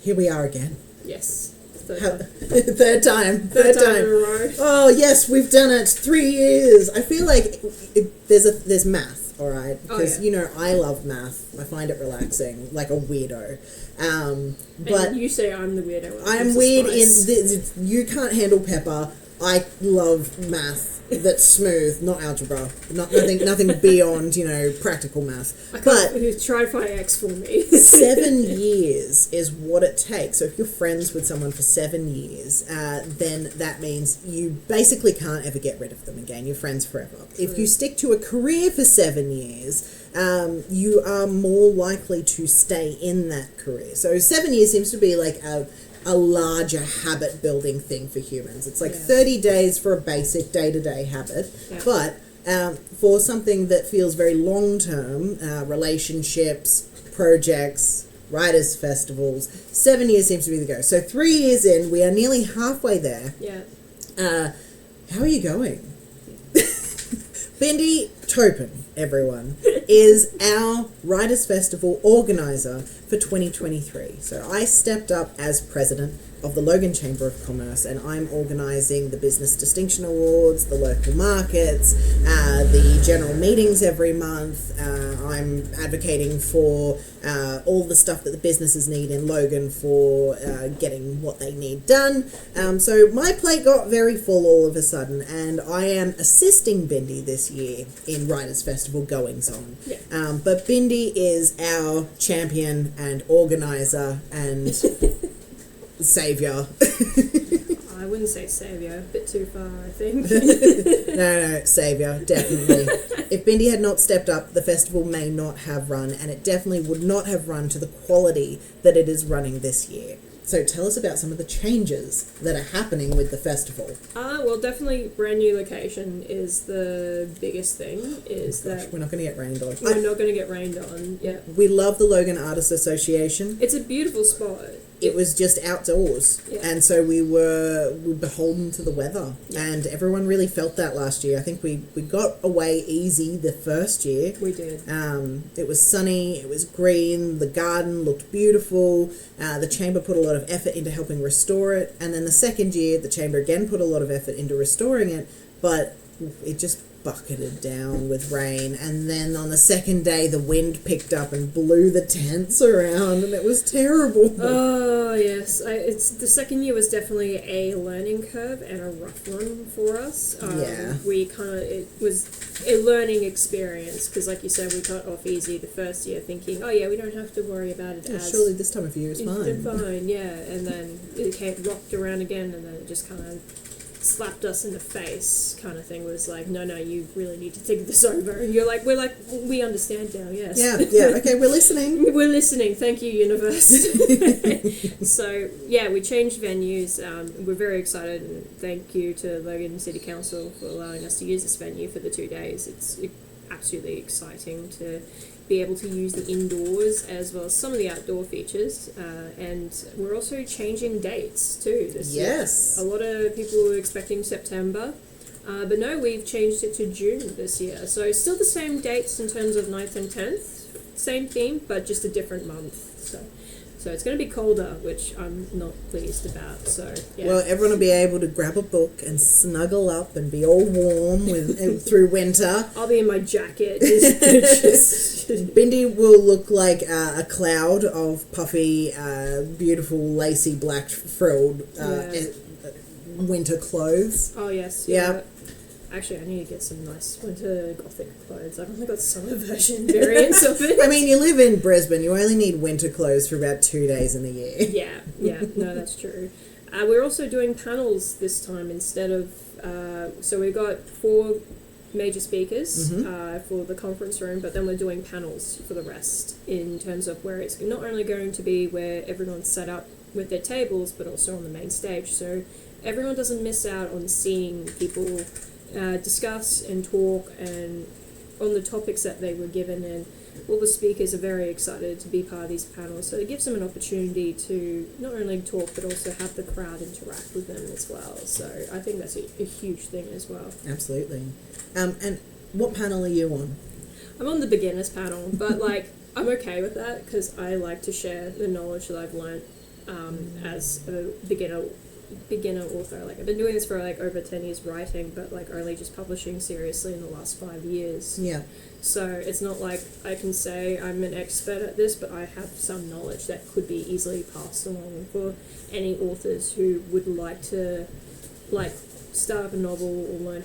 Here we are again. Yes. Third time in a row. Oh yes, we've done it. 3 years. I feel like there's math, all right, because you know I love math. I find it relaxing, like a weirdo. But and you say I'm the weirdo. I'm weird you can't handle pepper. I love math that's smooth, not algebra, nothing beyond, you know, practical math. But try to find X for me. 7 years is what it takes. So if you're friends with someone for 7 years, then that means you basically can't ever get rid of them again. You're friends forever. True. If you stick to a career for 7 years, you are more likely to stay in that career. So 7 years seems to be like a larger habit building thing for humans. It's like 30 days for a basic day-to-day habit, but for something that feels very long-term, relationships, projects, writers' festivals, 7 years seems to be the go. So 3 years in, we are nearly halfway there. How are you going? Belinda Topan, everyone, is our Writers' Festival organiser for 2023. So I stepped up as president of the Logan Chamber of Commerce, and I'm organising the Business Distinction Awards, the local markets, the general meetings every month. I'm advocating for all the stuff that the businesses need in Logan for getting what they need done. So my plate got very full all of a sudden, and I am assisting Bindi this year in Writers' Festival goings-on. But Bindi is our champion and organiser and saviour. I wouldn't say saviour, a bit too far, I think. No, saviour, definitely. If Bindi had not stepped up, the festival may not have run, and it definitely would not have run to the quality that it is running this year. So tell us about some of the changes that are happening with the festival. Well, definitely brand new location is the biggest thing. That we're not going to get rained on. We're not going to get rained on, We love the Logan Artists Association. It's a beautiful spot. It was just outdoors, and so we were beholden to the weather, and everyone really felt that last year. I think we got away easy the first year. We did. It was sunny, it was green, the garden looked beautiful, the chamber put a lot of effort into helping restore it, and then the second year the chamber again put a lot of effort into restoring it, but it just bucketed down with rain, and then on the second day the wind picked up and blew the tents around, and it was terrible. Oh yes, it's the second year was definitely a learning curve and a rough one for us. It was a learning experience because, like you said, we got off easy the first year, thinking, we don't have to worry about it. Surely this time of year is fine. It's fine, and then it rocked around again, and then it just kind of slapped us in the face kind of thing. Was like, no, you really need to think this over. And we're like, we understand now, yes. Yeah, okay, we're listening. We're listening, thank you, universe. So, we changed venues. We're very excited, and thank you to Logan City Council for allowing us to use this venue for the 2 days. It's absolutely exciting to be able to use the indoors as well as some of the outdoor features, and we're also changing dates too this year. A lot of people were expecting September, but no, we've changed it to June this year, so still the same dates in terms of 9th and 10th, same theme, but just a different month. So it's going to be colder, which I'm not pleased about. So well, everyone will be able to grab a book and snuggle up and be all warm through winter. I'll be in my jacket. Bindi will look like a cloud of puffy, beautiful, lacy, black frilled winter clothes. Oh yes. Yeah. Actually, I need to get some nice winter gothic clothes. I've only got summer version variants of it. I mean, you live in Brisbane. You only need winter clothes for about 2 days in the year. Yeah. No, that's true. We're also doing panels this time instead of... so we've got 4 major speakers for the conference room, but then we're doing panels for the rest in terms of where it's not only going to be where everyone's set up with their tables, but also on the main stage. So everyone doesn't miss out on seeing people... discuss and talk and on the topics that they were given, and all the speakers are very excited to be part of these panels, so it gives them an opportunity to not only talk but also have the crowd interact with them as well. So I think that's a huge thing as well. Absolutely. And what panel are you on? I'm on the beginners panel, but I'm okay with that because I like to share the knowledge that I've learned as a beginner author. Like I've been doing this for like over 10 years writing, but like only just publishing seriously in the last 5 years. Yeah. So it's not like I can say I'm an expert at this, but I have some knowledge that could be easily passed along for any authors who would like to like start up a novel or learn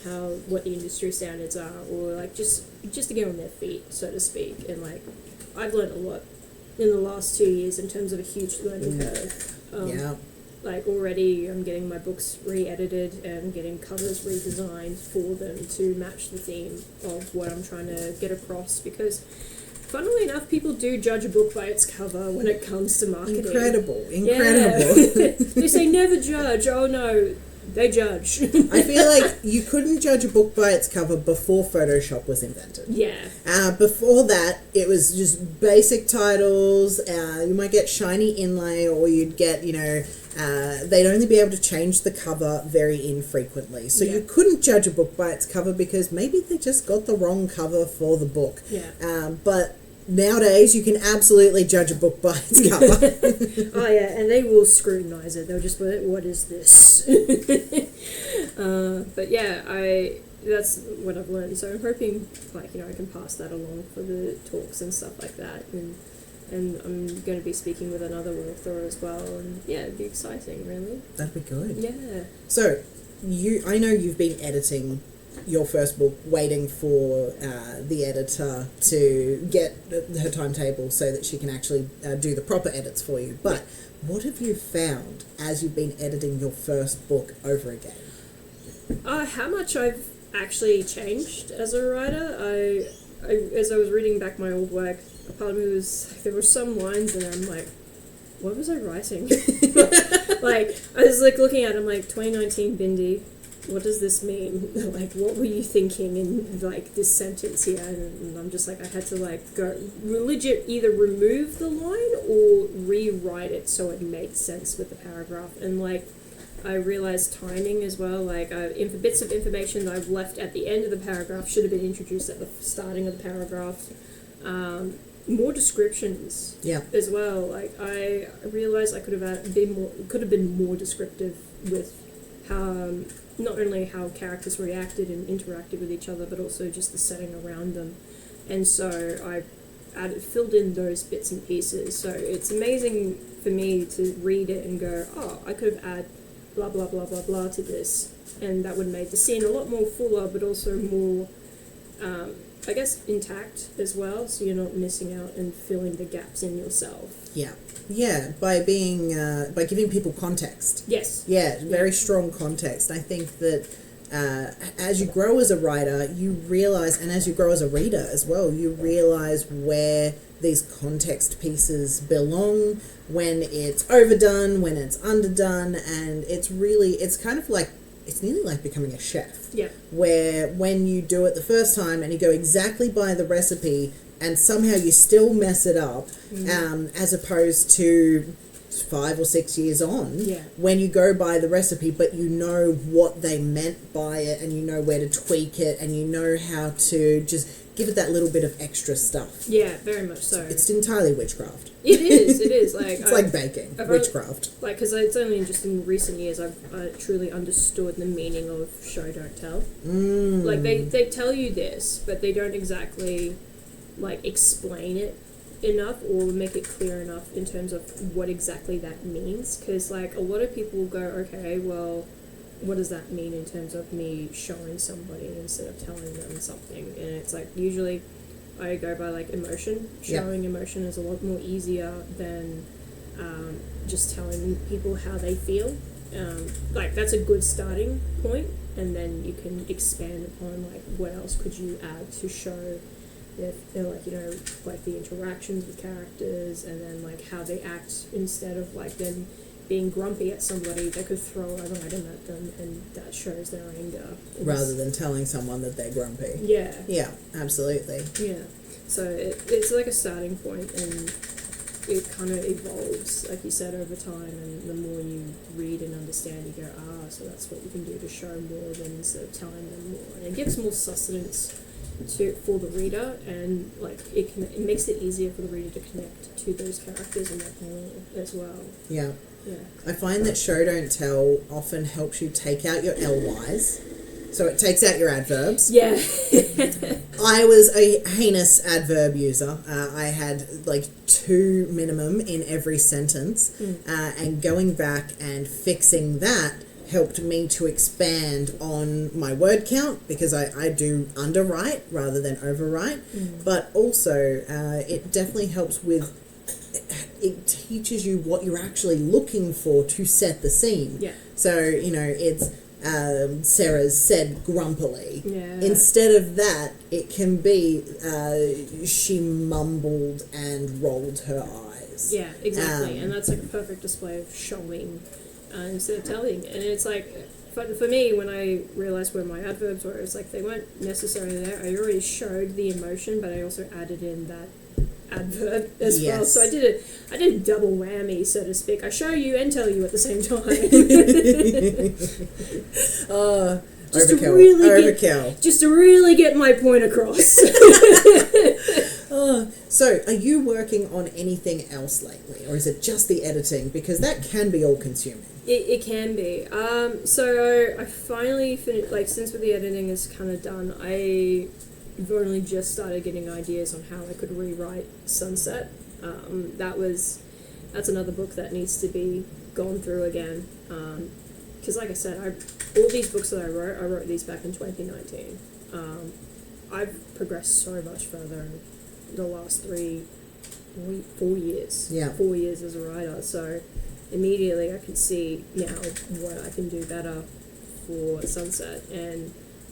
what the industry standards are, or like just to get on their feet, so to speak. And like I've learned a lot in the last 2 years in terms of a huge learning curve. Yeah. Like already I'm getting my books re-edited and getting covers redesigned for them to match the theme of what I'm trying to get across, because funnily enough people do judge a book by its cover when it comes to marketing. Incredible. Yeah. They say never judge. Oh no, they judge. I feel like you couldn't judge a book by its cover before Photoshop was invented. Yeah. Before that, it was just basic titles. You might get shiny inlay, or you'd get, they'd only be able to change the cover very infrequently. So you couldn't judge a book by its cover because maybe they just got the wrong cover for the book. Yeah. But nowadays, you can absolutely judge a book by its cover. Oh yeah, and they will scrutinize it. They'll just be like, what is this? But yeah, that's what I've learned. So I'm hoping, like, I can pass that along for the talks and stuff like that. And I'm going to be speaking with another author as well. And yeah, it'd be exciting, really. That'd be good. Yeah. So, I know you've been editing your first book, waiting for the editor to get her timetable so that she can actually do the proper edits for you. But what have you found as you've been editing your first book over again? How much I've actually changed as a writer. I as I was reading back my old work, a part of me was, there were some lines and I'm like, what was I writing? Like, I was like looking at it, I'm like, 2019 Bindi, what does this mean? Like, what were you thinking in like this sentence here? And I'm just like, I had to like go legit either remove the line or rewrite it so it made sense with the paragraph. And like, I realized timing as well. Like, bits of information that I've left at the end of the paragraph should have been introduced at the starting of the paragraph. More descriptions as well. Like, I realized I could have been more descriptive with how not only how characters reacted and interacted with each other, but also just the setting around them. And so I filled in those bits and pieces. So it's amazing for me to read it and go, oh, I could have added blah blah blah blah blah to this, and that would make the scene a lot more fuller, but also more I guess intact as well, so you're not missing out and filling the gaps in yourself. Yeah, by giving people context. Yes. Yeah, very strong context. I think that as you grow as a writer, you realize, and as you grow as a reader as well, you realize where these context pieces belong, when it's overdone, when it's underdone, and it's kind of like, it's nearly like becoming a chef. Yeah. Where when you do it the first time and you go exactly by the recipe and somehow you still mess it up, as opposed to 5 or 6 years on, when you go by the recipe but you know what they meant by it and you know where to tweak it and you know how to just give it that little bit of extra stuff. Yeah, very much so. It's entirely witchcraft. It is. Like, it's like baking, witchcraft. Like, because it's only just in recent years I've truly understood the meaning of show, don't tell. Like, they tell you this, but they don't exactly, like, explain it enough or make it clear enough in terms of what exactly that means. Because, like, a lot of people go, okay, well, what does that mean in terms of me showing somebody instead of telling them something? And it's like, usually I go by like emotion. Showing emotion is a lot more easier than just telling people how they feel. Like, that's a good starting point, and then you can expand upon like what else could you add to show if they're like, like the interactions with characters, and then like how they act instead of like them being grumpy at somebody. They could throw an item at them and that shows their anger. Rather than telling someone that they're grumpy. Yeah. Yeah, absolutely. Yeah. So it's like a starting point, and it kind of evolves, like you said, over time, and the more you read and understand, you go, so that's what you can do to show more than instead of telling them more. And it gives more sustenance for the reader, and like it makes it easier for the reader to connect to those characters and that more as well. Yeah. Yeah. I find that show don't tell often helps you take out your LYs. So it takes out your adverbs. Yeah. I was a heinous adverb user. I had like 2 minimum in every sentence. And going back and fixing that helped me to expand on my word count, because I do underwrite rather than overwrite. But also it definitely helps with, it teaches you what you're actually looking for to set the scene. Yeah. So, you know, it's Sarah's said grumpily. Yeah. Instead of that, it can be she mumbled and rolled her eyes. Yeah, exactly. And that's like a perfect display of showing instead of telling. And it's like, for me, when I realised where my adverbs were, it's like they weren't necessarily there. I already showed the emotion, but I also added in that adverb as well. So I did a double whammy, so to speak. I show you and tell you at the same time. Overkill. Just to really get my point across. So are you working on anything else lately, or is it just the editing? Because that can be all consuming. It can be. So I finally finished, like, since the editing is kind of done, I've only just started getting ideas on how I could rewrite Sunset. That's another book that needs to be gone through again. Because like I said, all these books that I wrote these back in 2019. I've progressed so much further in the last 4 years. Yeah. 4 years as a writer. So immediately I can see now what I can do better for Sunset.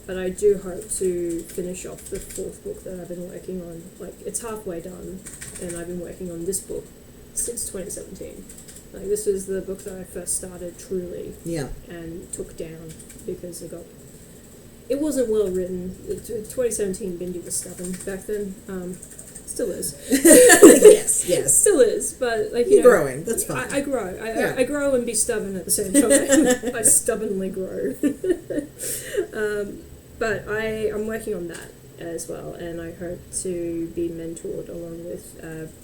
But I do hope to finish off the 4th book that I've been working on. Like, it's halfway done, and I've been working on this book since 2017. Like, this was the book that I first started truly. Yeah. And took down because it wasn't well written. 2017 Bindi was stubborn back then. Still is. Yes. Still is, but like you're growing. That's fine. I grow. I grow and be stubborn at the same time. I stubbornly grow. But I'm working on that as well, and I hope to be mentored along with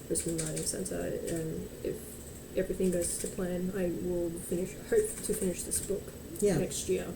Brisbane Writing Centre. And if everything goes to plan, I will hope to finish this book next year.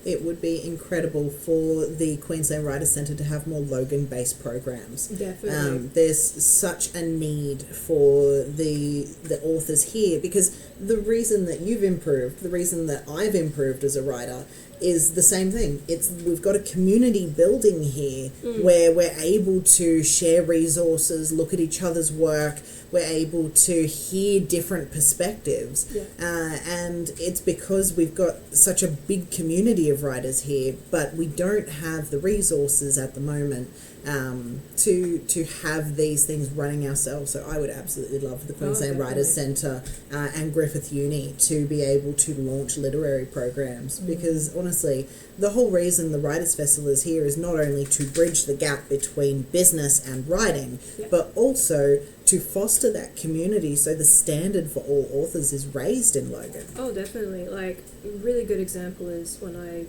It would be incredible for the Queensland Writers Centre to have more Logan-based programs. Definitely. There's such a need for the authors here, because the reason that you've improved, the reason that I've improved as a writer, is the same thing. We've got a community building here where we're able to share resources, look at each other's work, we're able to hear different perspectives. And it's because we've got such a big community of writers here, but we don't have the resources at the moment to have these things running ourselves. So I would absolutely love the Queensland Writers Centre and Griffith Uni to be able to launch literary programs, because honestly, the whole reason the Writers Festival is here is not only to bridge the gap between business and writing, but also to foster that community so the standard for all authors is raised in Logan. Oh, definitely. Like, a really good example is when I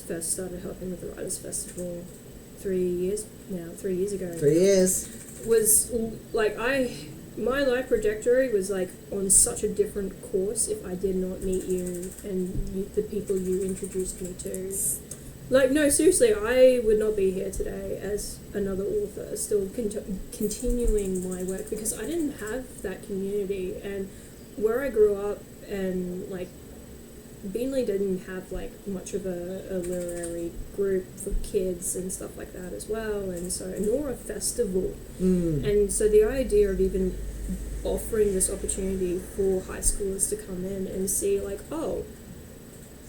first started helping with the Writers Festival 3 years ago. 3 years. Was like my life trajectory was like on such a different course if I did not meet you and the people you introduced me to. Like, no, seriously, I would not be here today as another author, still continuing my work, because I didn't have that community. And where I grew up, and like, Beenleigh didn't have like much of a literary group for kids and stuff like that as well, and so nor a festival. And so the idea of even offering this opportunity for high schoolers to come in and see, like, oh,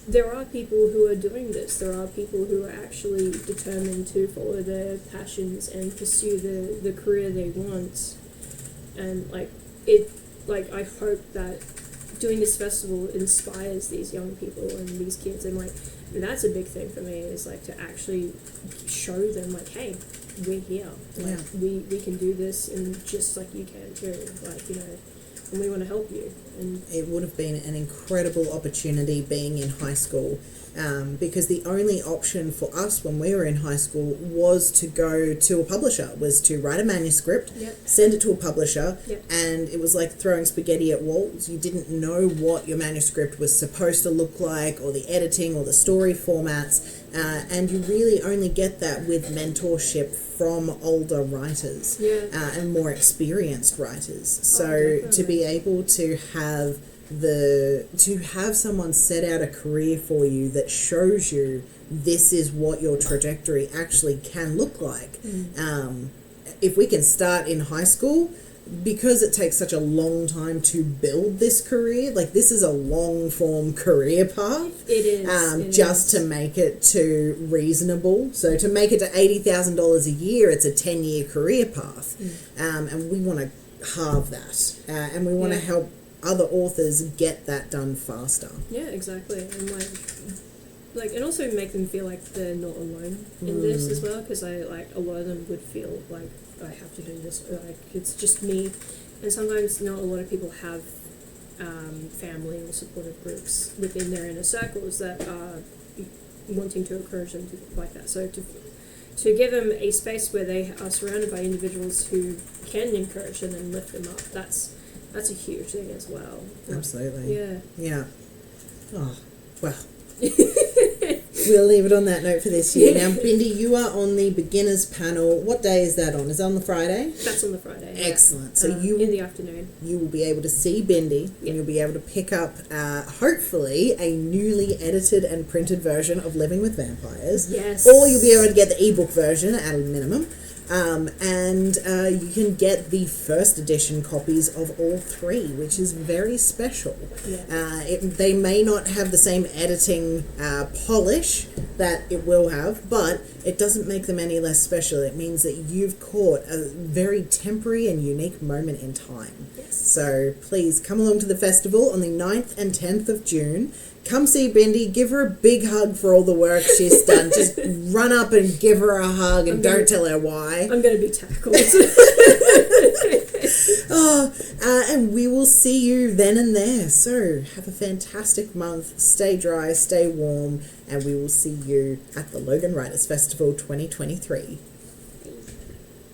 there are people who are doing this. There are people who are actually determined to follow their passions and pursue the career they want. And I hope that doing this festival inspires these young people and these kids, and like, that's a big thing for me, is like to actually show them, like, hey, we're here. Like, we can do this, and just like you can too. Like, you know, and we want to help you. And it would have been an incredible opportunity being in high school, because the only option for us when we were in high school was to go to a publisher, was to write a manuscript, send it to a publisher, and it was like throwing spaghetti at walls. You didn't know what your manuscript was supposed to look like, or the editing, or the story formats, and you really only get that with mentorship from older writers and more experienced writers. So to be able to have someone set out a career for you that shows you this is what your trajectory actually can look like. If we can start in high school, because it takes such a long time to build this career, like this is a long form career path. It is. Just to make it to reasonable. So to make it to $80,000 a year, it's a 10-year career path. And we want to halve that. And we want to help other authors get that done faster. Yeah, exactly. And like and also make them feel like they're not alone in this as well, because a lot of them would feel like I have to do this, like it's just me. And sometimes not a lot of people have family or supportive groups within their inner circles that are wanting to encourage them to like that. So to give them a space where they are surrounded by individuals who can encourage them and lift them up, that's a huge thing as well. Absolutely. Yeah. Oh, well. We'll leave it on that note for this year. Now, Bindi, you are on the beginners panel. What day is that on? Is it on the Friday? That's on the Friday. Excellent. So in the afternoon. You will be able to see Bindi, and you'll be able to pick up, hopefully, a newly edited and printed version of Living with Vampires. Yes. Or you'll be able to get the ebook version at a minimum. And you can get the first edition copies of all three, which is very special. They may not have the same editing polish that it will have, but it doesn't make them any less special. It means that you've caught a very temporary and unique moment in time. So please come along to the festival on the 9th and 10th of June. Come see Bindi, give her a big hug for all the work she's done. Just run up and give her a hug and don't tell her why. I'm going to be tackled. And we will see you then and there. So have a fantastic month. Stay dry, stay warm, and we will see you at the Logan Writers Festival 2023.